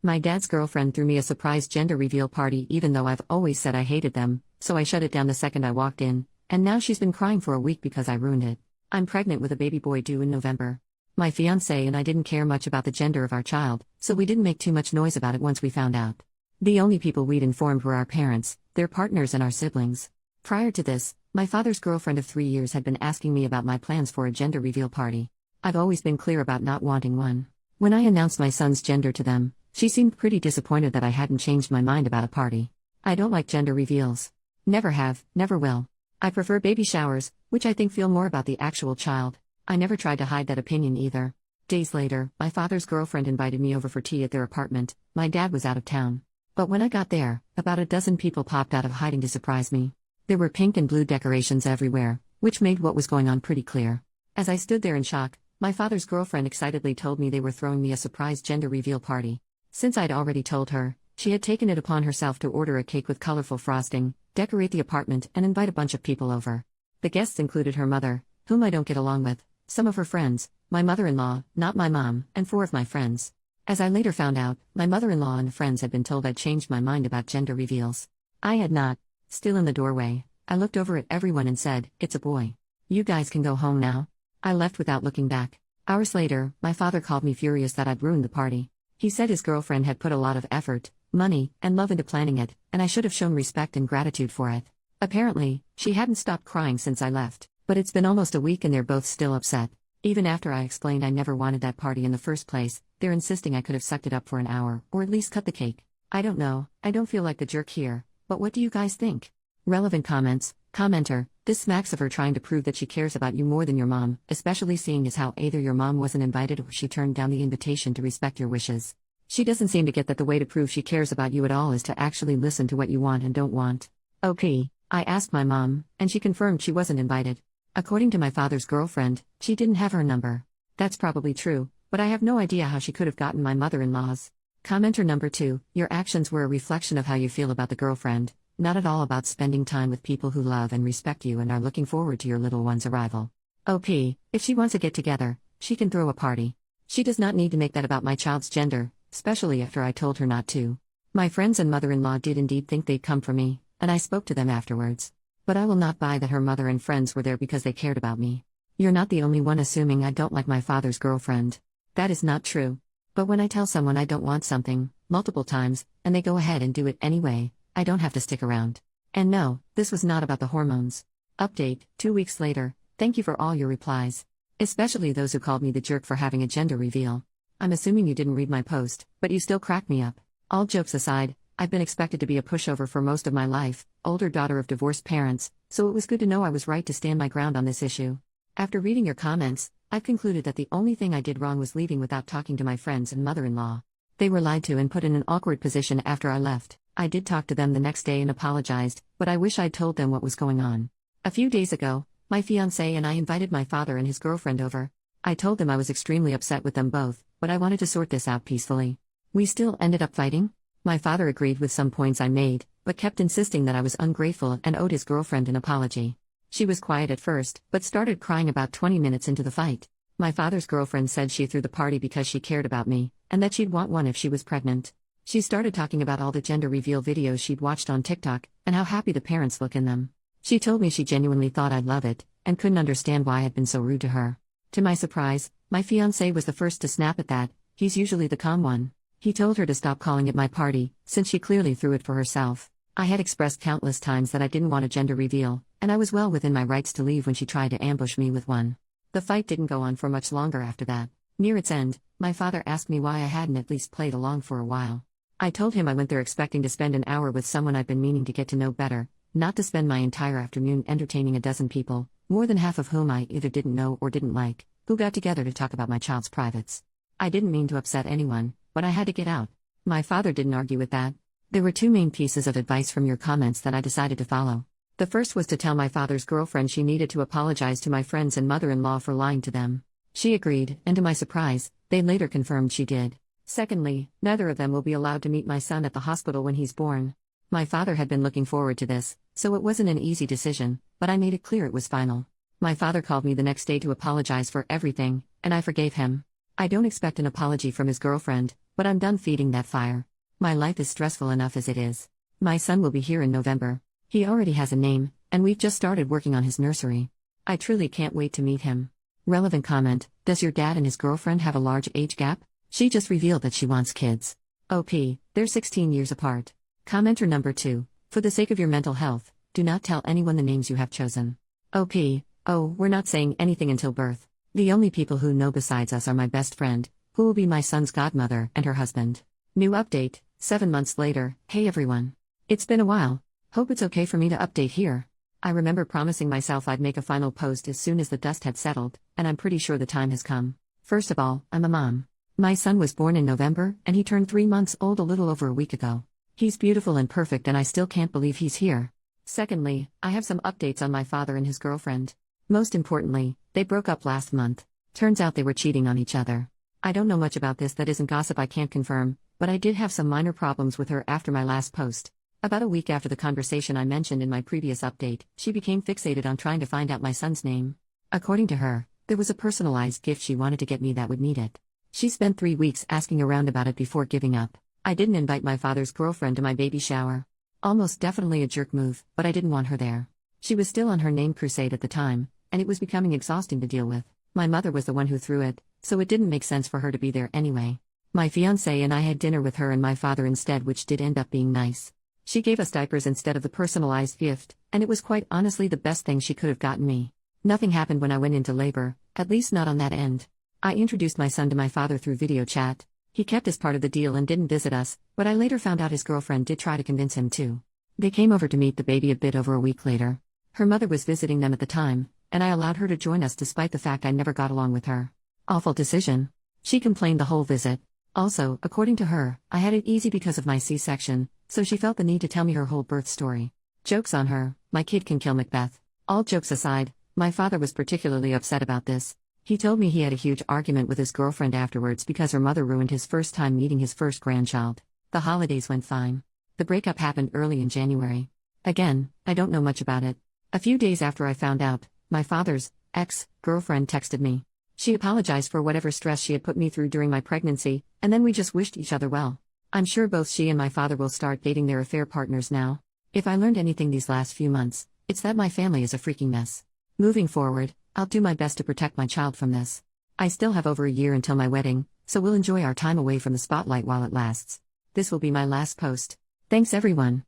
My dad's girlfriend threw me a surprise gender reveal party even though I've always said I hated them, so I shut it down the second I walked in, and now she's been crying for a week because I ruined it. I'm pregnant with a baby boy due in November. My fiancé and I didn't care much about the gender of our child, so we didn't make too much noise about it once we found out. The only people we'd informed were our parents, their partners and our siblings. Prior to this, my father's girlfriend of 3 years had been asking me about my plans for a gender reveal party. I've always been clear about not wanting one. When I announced my son's gender to them, she seemed pretty disappointed that I hadn't changed my mind about a party. I don't like gender reveals. Never have, never will. I prefer baby showers, which I think feel more about the actual child. I never tried to hide that opinion either. Days later, my father's girlfriend invited me over for tea at their apartment. My dad was out of town. But when I got there, about a dozen people popped out of hiding to surprise me. There were pink and blue decorations everywhere, which made what was going on pretty clear. As I stood there in shock, my father's girlfriend excitedly told me they were throwing me a surprise gender reveal party. Since I'd already told her, she had taken it upon herself to order a cake with colorful frosting, decorate the apartment, and invite a bunch of people over. The guests included her mother, whom I don't get along with, some of her friends, my mother-in-law, not my mom, and 4 of my friends. As I later found out, my mother-in-law and friends had been told I'd changed my mind about gender reveals. I had not. Still in the doorway, I looked over at everyone and said, "It's a boy. You guys can go home now." I left without looking back. Hours later, my father called me furious that I'd ruined the party. He said his girlfriend had put a lot of effort, money, and love into planning it, and I should have shown respect and gratitude for it. Apparently, she hadn't stopped crying since I left, but it's been almost a week and they're both still upset. Even after I explained I never wanted that party in the first place, they're insisting I could have sucked it up for an hour, or at least cut the cake. I don't know, I don't feel like the jerk here, but what do you guys think? Relevant comments. Commenter, this smacks of her trying to prove that she cares about you more than your mom, especially seeing as how either your mom wasn't invited or she turned down the invitation to respect your wishes. She doesn't seem to get that the way to prove she cares about you at all is to actually listen to what you want and don't want. Okay, I asked my mom, and she confirmed she wasn't invited. According to my father's girlfriend, she didn't have her number. That's probably true, but I have no idea how she could have gotten my mother-in-law's. Commenter number 2, your actions were a reflection of how you feel about the girlfriend, not at all about spending time with people who love and respect you and are looking forward to your little one's arrival. OP, if she wants to get together, she can throw a party. She does not need to make that about my child's gender, especially after I told her not to. My friends and mother-in-law did indeed think they'd come for me, and I spoke to them afterwards. But I will not buy that her mother and friends were there because they cared about me. You're not the only one assuming I don't like my father's girlfriend. That is not true. But when I tell someone I don't want something, multiple times, and they go ahead and do it anyway, I don't have to stick around. And no, this was not about the hormones. Update, 2 weeks later, thank you for all your replies. Especially those who called me the jerk for having a gender reveal. I'm assuming you didn't read my post, but you still crack me up. All jokes aside, I've been expected to be a pushover for most of my life, older daughter of divorced parents, so it was good to know I was right to stand my ground on this issue. After reading your comments, I've concluded that the only thing I did wrong was leaving without talking to my friends and mother-in-law. They were lied to and put in an awkward position after I left. I did talk to them the next day and apologized, but I wish I'd told them what was going on. A few days ago, my fiancé and I invited my father and his girlfriend over. I told them I was extremely upset with them both, but I wanted to sort this out peacefully. We still ended up fighting. My father agreed with some points I made, but kept insisting that I was ungrateful and owed his girlfriend an apology. She was quiet at first, but started crying about 20 minutes into the fight. My father's girlfriend said she threw the party because she cared about me, and that she'd want one if she was pregnant. She started talking about all the gender reveal videos she'd watched on TikTok, and how happy the parents look in them. She told me she genuinely thought I'd love it, and couldn't understand why I'd been so rude to her. To my surprise, my fiancé was the first to snap at that. He's usually the calm one. He told her to stop calling it my party, since she clearly threw it for herself. I had expressed countless times that I didn't want a gender reveal, and I was well within my rights to leave when she tried to ambush me with one. The fight didn't go on for much longer after that. Near its end, my father asked me why I hadn't at least played along for a while. I told him I went there expecting to spend an hour with someone I'd been meaning to get to know better, not to spend my entire afternoon entertaining a dozen people, more than half of whom I either didn't know or didn't like, who got together to talk about my child's privates. I didn't mean to upset anyone, but I had to get out. My father didn't argue with that. There were 2 main pieces of advice from your comments that I decided to follow. The first was to tell my father's girlfriend she needed to apologize to my friends and mother-in-law for lying to them. She agreed, and to my surprise, they later confirmed she did. Secondly, neither of them will be allowed to meet my son at the hospital when he's born. My father had been looking forward to this, so it wasn't an easy decision, but I made it clear it was final. My father called me the next day to apologize for everything, and I forgave him. I don't expect an apology from his girlfriend, but I'm done feeding that fire. My life is stressful enough as it is. My son will be here in November. He already has a name, and we've just started working on his nursery. I truly can't wait to meet him. Relevant comment: does your dad and his girlfriend have a large age gap? She just revealed that she wants kids. OP, they're 16 years apart. Commenter number 2: for the sake of your mental health, do not tell anyone the names you have chosen. OP, oh, we're not saying anything until birth. The only people who know besides us are my best friend, who will be my son's godmother, and her husband. New update, 7 months later. Hey everyone. It's been a while. Hope it's okay for me to update here. I remember promising myself I'd make a final post as soon as the dust had settled, and I'm pretty sure the time has come. First of all, I'm a mom. My son was born in November, and he turned 3 months old a little over a week ago. He's beautiful and perfect, and I still can't believe he's here. Secondly, I have some updates on my father and his girlfriend. Most importantly, they broke up last month. Turns out they were cheating on each other. I don't know much about this that isn't gossip I can't confirm, but I did have some minor problems with her after my last post. About a week after the conversation I mentioned in my previous update, she became fixated on trying to find out my son's name. According to her, there was a personalized gift she wanted to get me that would need it. She spent 3 weeks asking around about it before giving up. I didn't invite my father's girlfriend to my baby shower. Almost definitely a jerk move, but I didn't want her there. She was still on her name crusade at the time, and it was becoming exhausting to deal with. My mother was the one who threw it, so it didn't make sense for her to be there anyway. My fiancé and I had dinner with her and my father instead, which did end up being nice. She gave us diapers instead of the personalized gift, and it was quite honestly the best thing she could have gotten me. Nothing happened when I went into labor, at least not on that end. I introduced my son to my father through video chat. He kept his part of the deal and didn't visit us, but I later found out his girlfriend did try to convince him to. They came over to meet the baby a bit over a week later. Her mother was visiting them at the time, and I allowed her to join us despite the fact I never got along with her. Awful decision. She complained the whole visit. Also, according to her, I had it easy because of my C-section, so she felt the need to tell me her whole birth story. Joke's on her, my kid can kill Macbeth. All jokes aside, my father was particularly upset about this. He told me he had a huge argument with his girlfriend afterwards because her mother ruined his first time meeting his first grandchild. The holidays went fine. The breakup happened early in January. Again, I don't know much about it. A few days after I found out, my father's ex-girlfriend texted me. She apologized for whatever stress she had put me through during my pregnancy, and then we just wished each other well. I'm sure both she and my father will start dating their affair partners now. If I learned anything these last few months, it's that my family is a freaking mess. Moving forward, I'll do my best to protect my child from this. I still have over a year until my wedding, so we'll enjoy our time away from the spotlight while it lasts. This will be my last post. Thanks everyone.